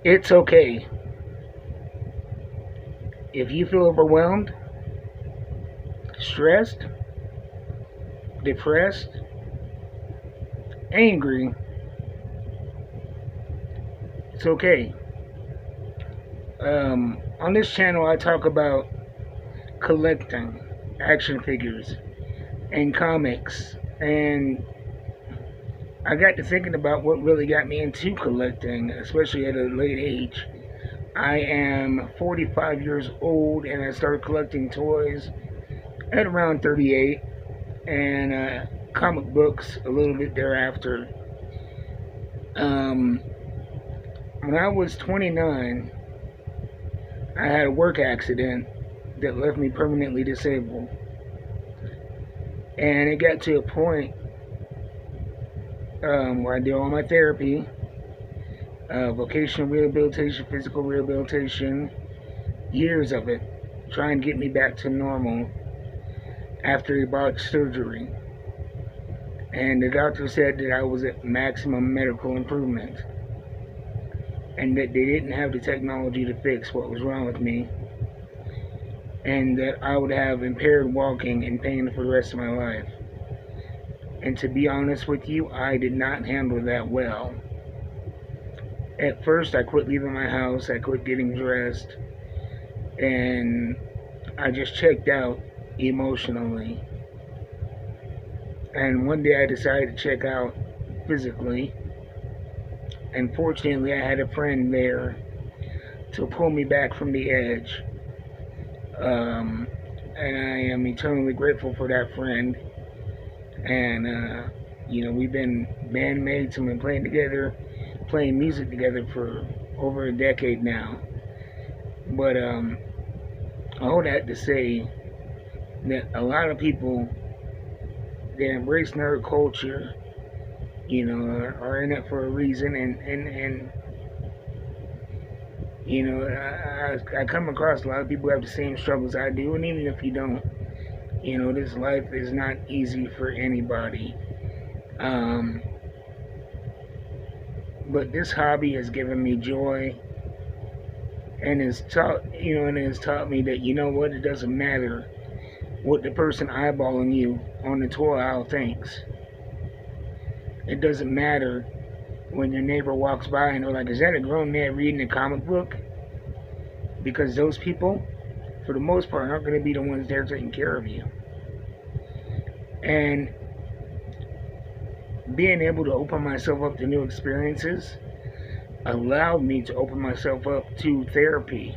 It's okay. If you feel overwhelmed, stressed, depressed, angry, it's okay. On this channel, I talk about collecting action figures and comics. And I got to thinking about what really got me into collecting, especially at a late age. I am 45 years old and I started collecting toys at around 38 and comic books a little bit thereafter. Um, when I was 29, I had a work accident that left me permanently disabled. And it got to a point where I did all my therapy, vocational rehabilitation, physical rehabilitation, years of it, trying to get me back to normal after a botched surgery. And the doctor said that I was at maximum medical improvement and that they didn't have the technology to fix what was wrong with me and that I would have impaired walking and pain for the rest of my life. And to be honest with you, I did not handle that well. At first, I quit leaving my house, I quit getting dressed, and I just checked out emotionally. And one day I decided to check out physically. And fortunately, I had a friend there to pull me back from the edge. And I am eternally grateful for that friend. And, we've been bandmates and been playing together, playing music together for over a decade now. But all that to say that a lot of people that embrace nerd culture, are in it for a reason, and I come across a lot of people who have the same struggles I do, and even if you don't, this life is not easy for anybody. But this hobby has given me joy, and has taught me that it doesn't matter what the person eyeballing you on the toy aisle thinks. It doesn't matter when your neighbor walks by and they're like, "Is that a grown man reading a comic book?" Because those people, for the most part, aren't going to be the ones there taking care of you. And being able to open myself up to new experiences allowed me to open myself up to therapy,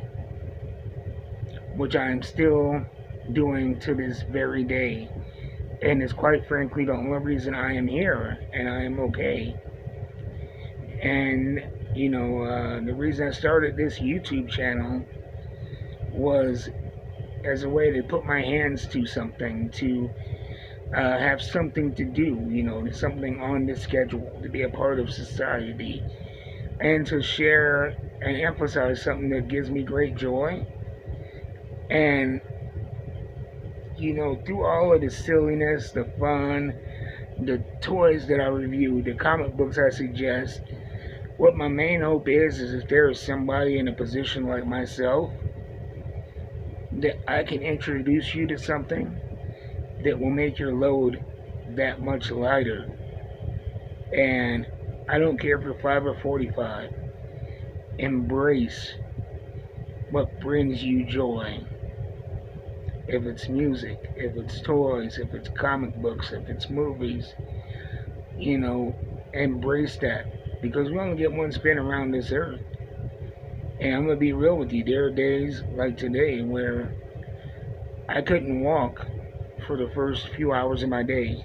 which I am still doing to this very day. And it's quite frankly the only reason I am here and I am okay. And, the reason I started this YouTube channel was as a way to put my hands to something, to have something to do, something on the schedule, to be a part of society, and to share and emphasize something that gives me great joy. And, through all of the silliness, the fun, the toys that I review, the comic books I suggest, what my main hope is if there is somebody in a position like myself that I can introduce you to something that will make your load that much lighter. And I don't care if you're 5 or 45. Embrace what brings you joy. If it's music, if it's toys, if it's comic books, if it's movies, embrace that. Because we only get one spin around this earth. And I'm going to be real with you. There are days like today where I couldn't walk for the first few hours of my day.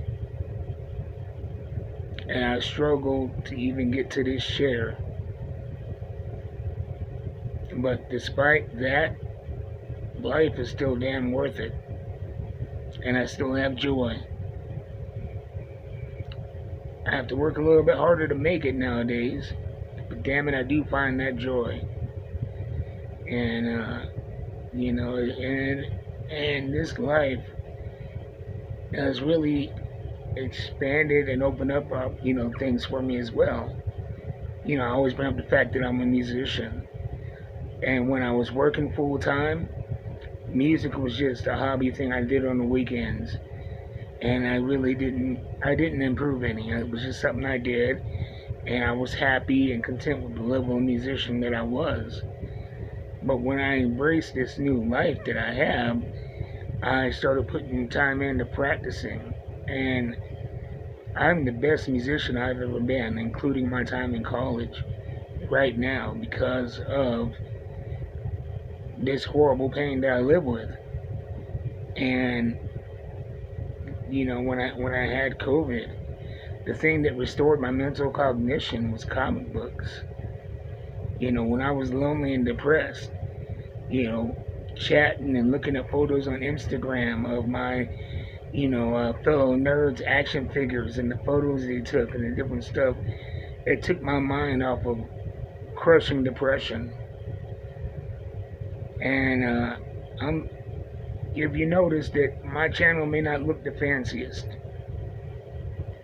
And I struggled to even get to this chair. But despite that, life is still damn worth it. And I still have joy. I have to work a little bit harder to make it nowadays. But damn it, I do find that joy. And, and this life has really expanded and opened up, things for me as well. I always bring up the fact that I'm a musician. And when I was working full time, music was just a hobby thing I did on the weekends. And I didn't improve any. It was just something I did. And I was happy and content with the level of musician that I was. But when I embraced this new life that I have, I started putting time into practicing. And I'm the best musician I've ever been, including my time in college right now, because of this horrible pain that I live with. And when I had COVID, the thing that restored my mental cognition was comic books. When I was lonely and depressed, chatting and looking at photos on Instagram of my fellow nerds action figures and the photos they took and the different stuff, it took my mind off of crushing depression. And if you notice that my channel may not look the fanciest,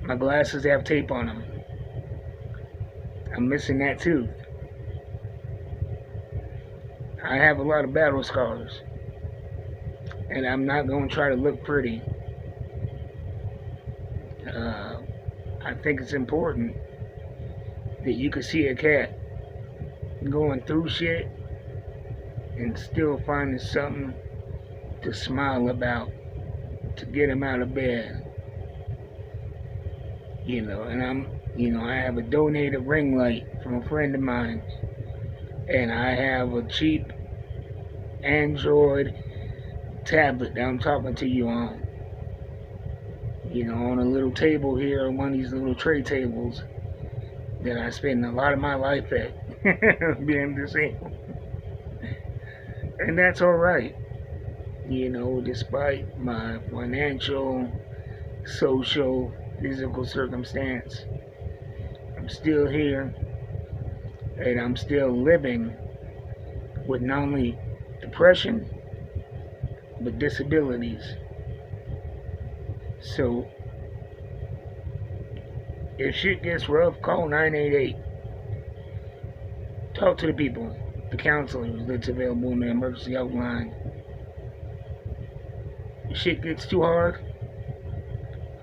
my glasses have tape on them. I'm missing that tooth. I have a lot of battle scars, and I'm not going to try to look pretty. I think it's important that you can see a cat going through shit and still finding something to smile about, to get him out of bed. And I have a donated ring light from a friend of mine, and I have a cheap Android tablet that I'm talking to you on. On a little table here, one of these little tray tables that I spend a lot of my life at, being disabled. And that's alright. Despite my financial, social, physical circumstance, I'm still here, and I'm still living with not only depression, but disabilities. So, if shit gets rough, call 988. Talk to the people, the counselors that's available in the emergency outline. If shit gets too hard,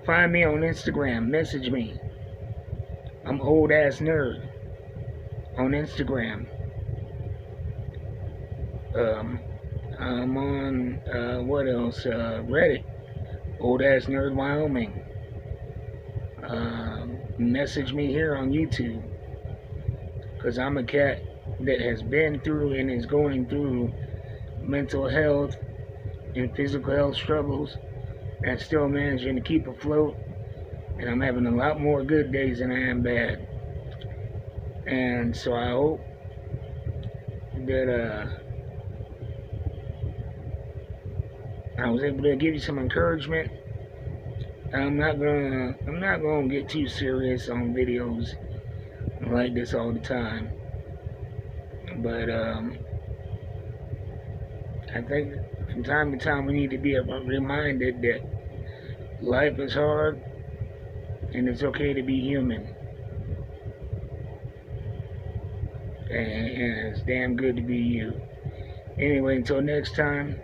find me on Instagram, message me. I'm Old Ass Nerd on Instagram. I'm on, what else? Reddit. Old Ass Nerd Wyoming. Message me here on YouTube, because I'm a cat that has been through and is going through mental health and physical health struggles, and still managing to keep afloat. And I'm having a lot more good days than I am bad. And so I hope that I was able to give you some encouragement. I'm not gonna get too serious on videos like this all the time. But I think from time to time we need to be reminded that life is hard and it's okay to be human. And it's damn good to be you. Anyway, until next time,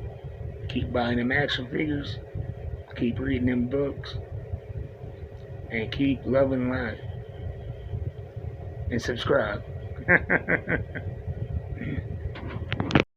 keep buying them action figures, keep reading them books, and keep loving life. And subscribe.